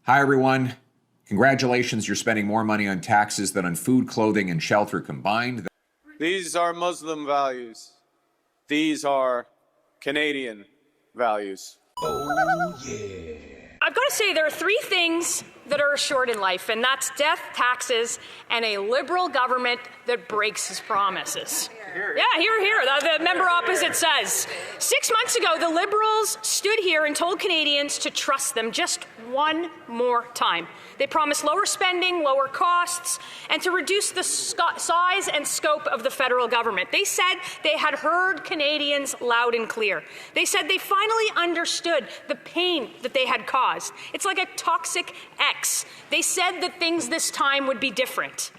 Hi, everyone. Congratulations, you're spending more money on taxes than on food, clothing, and shelter combined. These are Muslim values. These are Canadian values. Oh, yeah. I've got to say, there are three things that are assured in life, and that's death, taxes, and a Liberal government that breaks his promises. Yeah, here. The member opposite says. 6 months ago, the Liberals stood here and told Canadians to trust them just one more time. They promised lower spending, lower costs, and to reduce the size and scope of the federal government. They said they had heard Canadians loud and clear. They said they finally understood the pain that they had caused. It's like a toxic ex. They said that things this time would be different.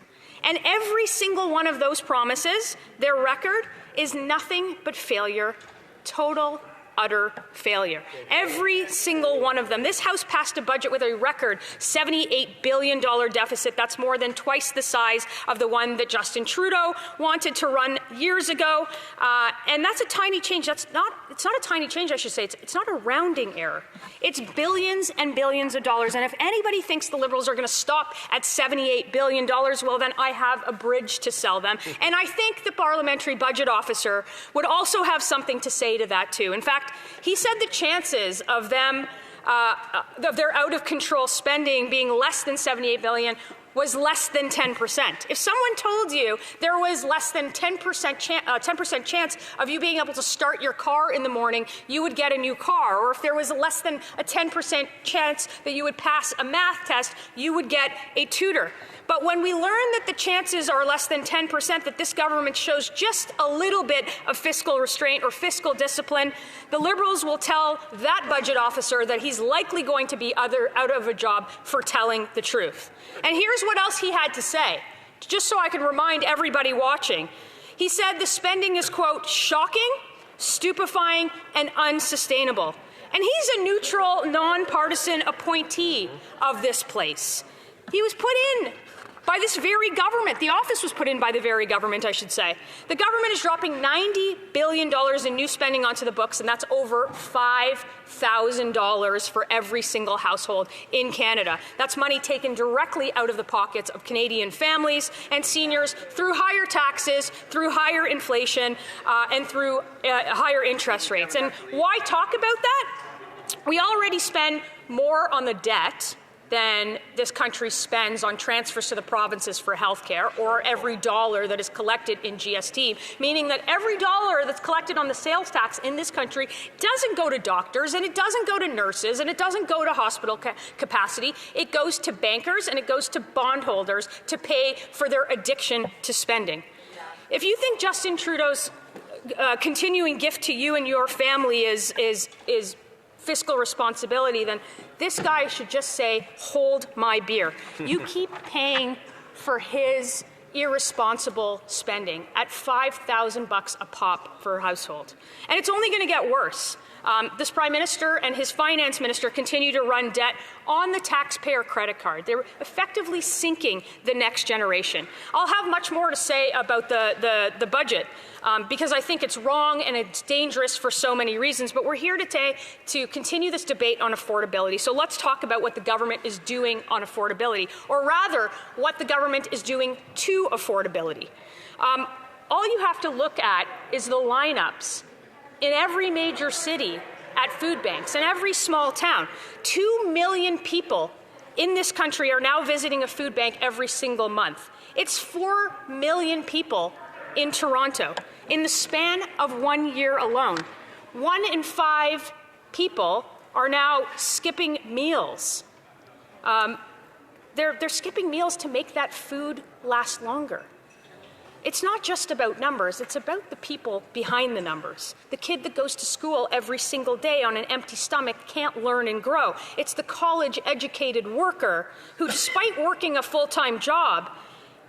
And every single one of those promises, their record is nothing but failure, total, utter failure. Every single one of them. This House passed a budget with a record $78 billion deficit. That's more than twice the size of the one that Justin Trudeau wanted to run years ago. And that's a tiny change. It's not a tiny change, I should say. It's not a rounding error. It's billions and billions of dollars. And if anybody thinks the Liberals are going to stop at $78 billion, well, then I have a bridge to sell them. And I think the Parliamentary Budget Officer would also have something to say to that, too. In fact, he said the chances of them, of their out-of-control spending being less than $78 billion was less than 10%. If someone told you there was less than 10% chance of you being able to start your car in the morning, you would get a new car. Or if there was less than a 10% chance that you would pass a math test, you would get a tutor. But when we learn that the chances are less than 10% that this government shows just a little bit of fiscal restraint or fiscal discipline, the Liberals will tell that budget officer that he's likely going to be out of a job for telling the truth. And here's what else he had to say, just so I can remind everybody watching. He said the spending is, quote, shocking, stupefying, and unsustainable. And he's a neutral, nonpartisan appointee of this place. He was put in by this very government. The office was put in by the very government, I should say. The government is dropping $90 billion in new spending onto the books, and that's over $5,000 for every single household in Canada. That's money taken directly out of the pockets of Canadian families and seniors through higher taxes, through higher inflation, and through higher interest rates. And why talk about that? We already spend more on the debt than this country spends on transfers to the provinces for health care, or every dollar that is collected in GST, meaning that every dollar that's collected on the sales tax in this country doesn't go to doctors, and it doesn't go to nurses, and it doesn't go to hospital capacity. It goes to bankers, and it goes to bondholders to pay for their addiction to spending. If you think Justin Trudeau's continuing gift to you and your family is fiscal responsibility, then this guy should just say, hold my beer. You keep paying for his irresponsible spending at $5,000 a pop per household. And it's only going to get worse. This Prime Minister and his Finance Minister continue to run debt on the taxpayer credit card. They're effectively sinking the next generation. I'll have much more to say about the budget because I think it's wrong and it's dangerous for so many reasons. But we're here today to continue this debate on affordability. So let's talk about what the government is doing on affordability, or rather, what the government is doing to affordability. All you have to look at is the lineups in every major city at food banks, in every small town. 2 million people in this country are now visiting a food bank every single month. It's 4 million people in Toronto. In the span of 1 year alone, 1 in 5 people are now skipping meals. They're skipping meals to make that food last longer. It's not just about numbers, it's about the people behind the numbers. The kid that goes to school every single day on an empty stomach can't learn and grow. It's the college-educated worker who, despite working a full-time job,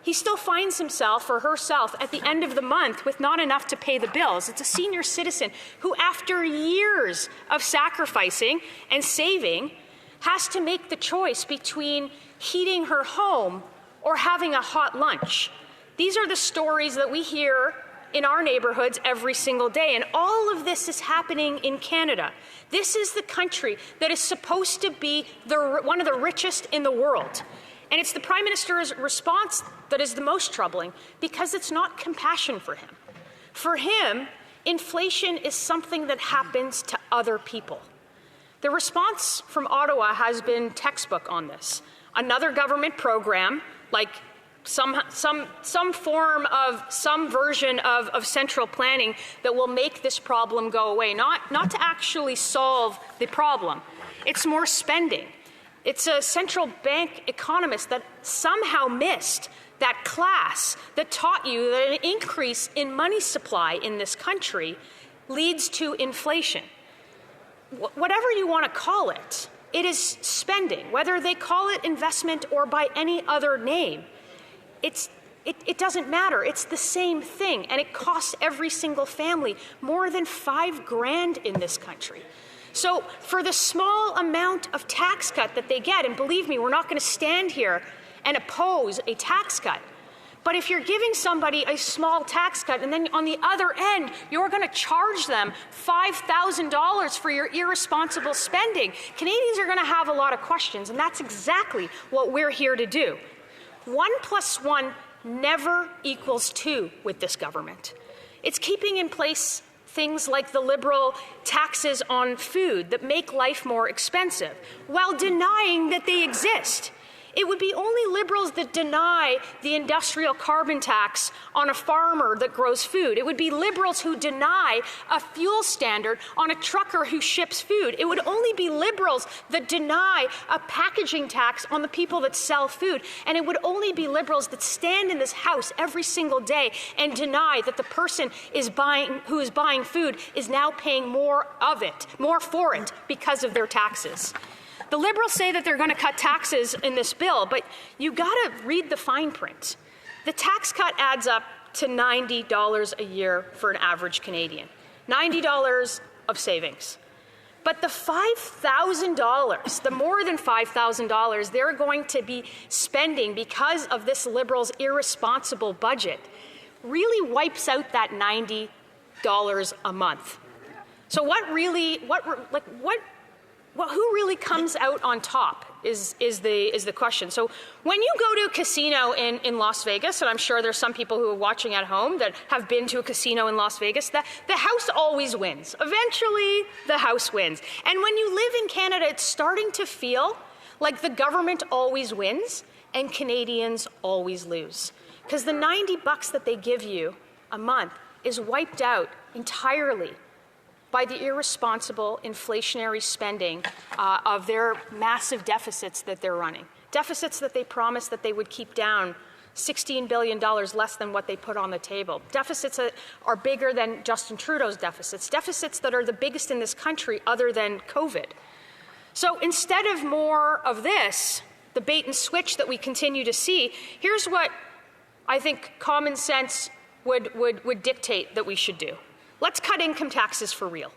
he still finds himself or herself at the end of the month with not enough to pay the bills. It's a senior citizen who, after years of sacrificing and saving, has to make the choice between heating her home or having a hot lunch. These are the stories that we hear in our neighborhoods every single day. And all of this is happening in Canada. This is the country that is supposed to be one of the richest in the world. And it's the Prime Minister's response that is the most troubling, because it's not compassion for him. For him, inflation is something that happens to other people. The response from Ottawa has been textbook on this. Another government program, like some form of, some version of central planning that will make this problem go away, not to actually solve the problem. It's more spending. It's a central bank economist that somehow missed that class that taught you that an increase in money supply in this country leads to inflation. Whatever you want to call it, it is spending, whether they call it investment or by any other name. It doesn't matter. It's the same thing, and it costs every single family more than $5,000 in this country. So for the small amount of tax cut that they get, and believe me, we're not going to stand here and oppose a tax cut, but if you're giving somebody a small tax cut and then on the other end, you're going to charge them $5,000 for your irresponsible spending, Canadians are going to have a lot of questions, and that's exactly what we're here to do. 1 + 1 never equals 2 with this government. It's keeping in place things like the Liberal taxes on food that make life more expensive while denying that they exist. It would be only Liberals that deny the industrial carbon tax on a farmer that grows food. It would be Liberals who deny a fuel standard on a trucker who ships food. It would only be Liberals that deny a packaging tax on the people that sell food. And it would only be Liberals that stand in this House every single day and deny that the person who is buying food is now paying more for it because of their taxes. The Liberals say that they're going to cut taxes in this bill, but you got to read the fine print. The tax cut adds up to $90 a year for an average Canadian. $90 of savings. But the $5,000, the more than $5,000 they're going to be spending because of this Liberals' irresponsible budget really wipes out that $90 a month. So who really comes out on top is the question. So when you go to a casino in Las Vegas, and I'm sure there's some people who are watching at home that have been to a casino in Las Vegas, the house always wins. Eventually, the house wins. And when you live in Canada, it's starting to feel like the government always wins and Canadians always lose. Because the $90 that they give you a month is wiped out entirely by the irresponsible inflationary spending of their massive deficits that they're running. Deficits that they promised that they would keep down $16 billion less than what they put on the table. Deficits that are bigger than Justin Trudeau's deficits. Deficits that are the biggest in this country other than COVID. So instead of more of this, the bait and switch that we continue to see, here's what I think common sense would dictate that we should do. Let's cut income taxes for real.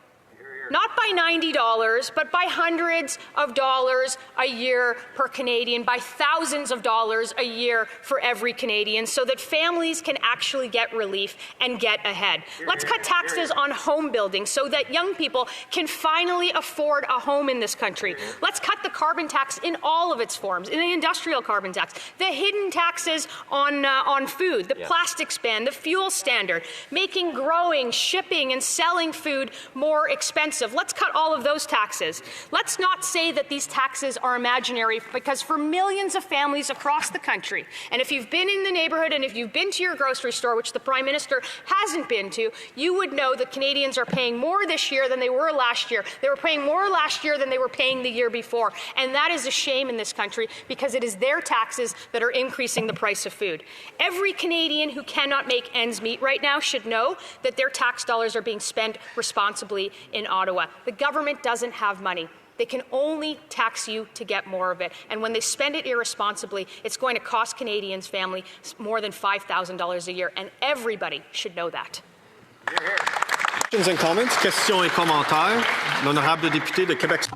Not by $90, but by hundreds of dollars a year per Canadian, by thousands of dollars a year for every Canadian, so that families can actually get relief and get ahead. Let's cut taxes on home building so that young people can finally afford a home in this country. Let's cut the carbon tax in all of its forms, in the industrial carbon tax, the hidden taxes on food, the plastics ban, the fuel standard, making growing, shipping, and selling food more expensive. Let's cut all of those taxes. Let's not say that these taxes are imaginary, because for millions of families across the country, and if you've been in the neighborhood and if you've been to your grocery store, which the Prime Minister hasn't been to, you would know that Canadians are paying more this year than they were last year. They were paying more last year than they were paying the year before. And that is a shame in this country, because it is their taxes that are increasing the price of food. Every Canadian who cannot make ends meet right now should know that their tax dollars are being spent responsibly in Ottawa. The government doesn't have money. They can only tax you to get more of it. And when they spend it irresponsibly, it's going to cost Canadians' family more than $5,000 a year. And everybody should know that. Questions and comments? Questions et commentaires. L'honorable député de Québec.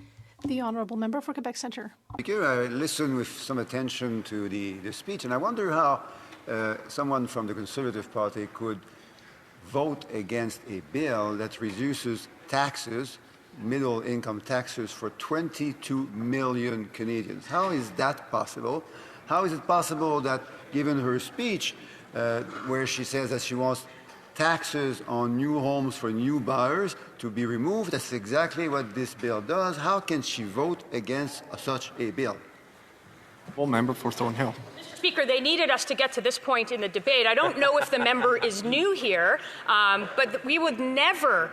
The honourable member for Quebec Centre. Thank you. I listened with some attention to the speech, and I wonder how someone from the Conservative Party could vote against a bill that reduces taxes, middle income taxes, for 22 million Canadians. How is that possible? How is it possible that, given her speech, where she says that she wants taxes on new homes for new buyers to be removed, that's exactly what this bill does. How can she vote against such a bill? Full member for Thornhill. Speaker, they needed us to get to this point in the debate. I don't know if the member is new here, but we would never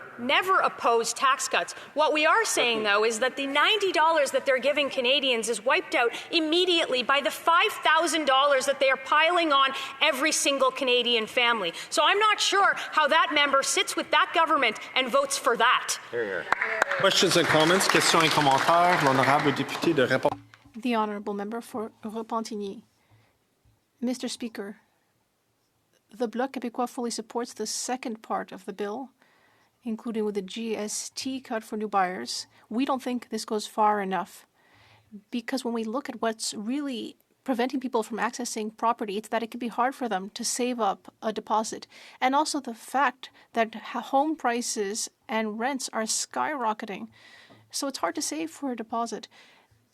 oppose tax cuts. What we are saying, though, is that the $90 that they're giving Canadians is wiped out immediately by the $5,000 that they are piling on every single Canadian family. So I'm not sure how that member sits with that government and votes for that. Questions and comments? Questions et commentaires. L'honorable député de répondre. The honourable member for Repentigny. Mr. Speaker, the Bloc Québécois fully supports the second part of the bill, including with the GST cut for new buyers. We don't think this goes far enough, because when we look at what's really preventing people from accessing property, it's that it can be hard for them to save up a deposit. And also the fact that home prices and rents are skyrocketing. So it's hard to save for a deposit.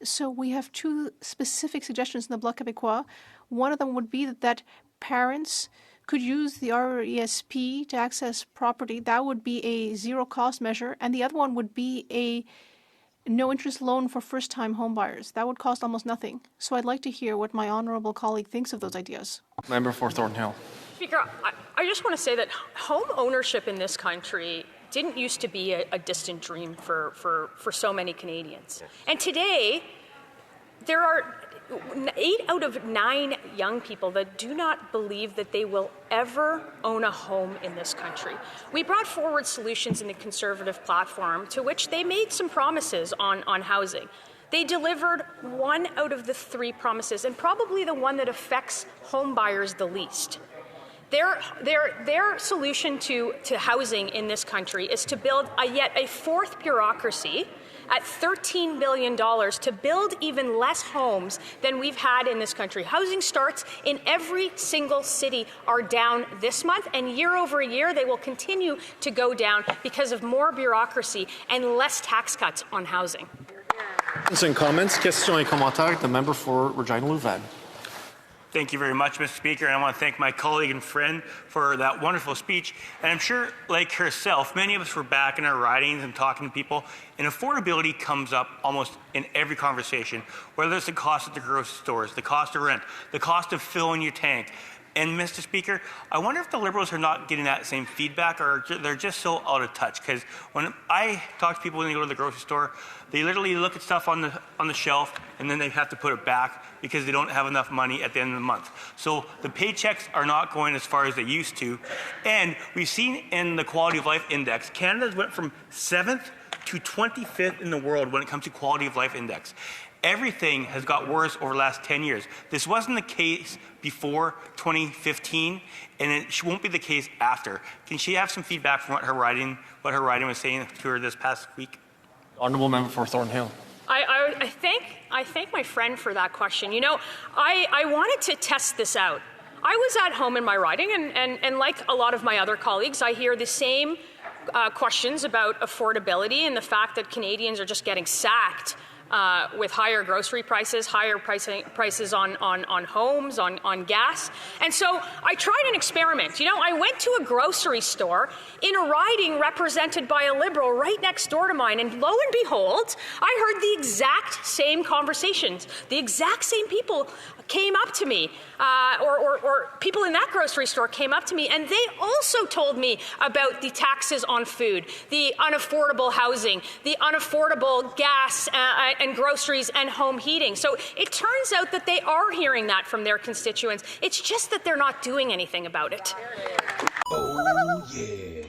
So we have two specific suggestions in the Bloc Québécois. One of them would be that parents could use the RESP to access property. That would be a zero-cost measure. And the other one would be a no-interest loan for first-time homebuyers. That would cost almost nothing. So I'd like to hear what my honourable colleague thinks of those ideas. Member for Thornhill. Speaker, I just want to say that home ownership in this country didn't used to be a distant dream for so many Canadians. And today, there are 8 out of 9 young people that do not believe that they will ever own a home in this country. We brought forward solutions in the Conservative platform to which they made some promises on housing. They delivered 1 out of the 3 promises, and probably the one that affects home buyers the least. Their solution to housing in this country is to build yet a fourth bureaucracy at $13 billion to build even less homes than we've had in this country. Housing starts in every single city are down this month, and year over year they will continue to go down because of more bureaucracy and less tax cuts on housing. Questions and comments? Questions et commentaires. The member for Regina Louvain. Thank you very much, Mr. Speaker, and I want to thank my colleague and friend for that wonderful speech. And I'm sure, like herself, many of us were back in our ridings and talking to people, and affordability comes up almost in every conversation, whether it's the cost at the grocery stores, the cost of rent, the cost of filling your tank. And Mr. Speaker, I wonder if the Liberals are not getting that same feedback, or they're just so out of touch. Because when I talk to people when they go to the grocery store, they literally look at stuff on the shelf, and then they have to put it back because they don't have enough money at the end of the month. So the paychecks are not going as far as they used to. And we've seen in the Quality of Life Index, Canada went from 7th to 25th in the world when it comes to Quality of Life Index. Everything has got worse over the last 10 years. This wasn't the case before 2015, and it won't be the case after. Can she have some feedback from what her riding was saying to her this past week? Honourable member for Thornhill. I thank my friend for that question. You know, I wanted to test this out. I was at home in my riding, and like a lot of my other colleagues, I hear the same questions about affordability and the fact that Canadians are just getting sacked with higher grocery prices, higher prices on homes, on gas. And so I tried an experiment. You know, I went to a grocery store in a riding represented by a Liberal right next door to mine, and lo and behold, I heard the exact same conversations. The exact same people came up to me, or people in that grocery store came up to me, and they also told me about the taxes on food, the unaffordable housing, the unaffordable gas and groceries and home heating. So it turns out that they are hearing that from their constituents. It's just that they're not doing anything about it. Oh, yeah.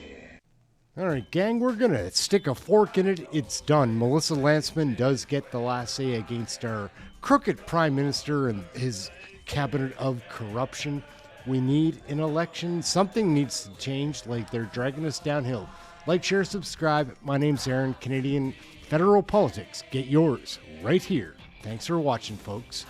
All right, gang, we're going to stick a fork in it. It's done. Melissa Lantsman does get the last say against our crooked prime minister and his cabinet of corruption. We need an election. Something needs to change, like they're dragging us downhill. Like, share, subscribe. My name's Aaron, Canadian Federal Politics. Get yours right here. Thanks for watching, folks.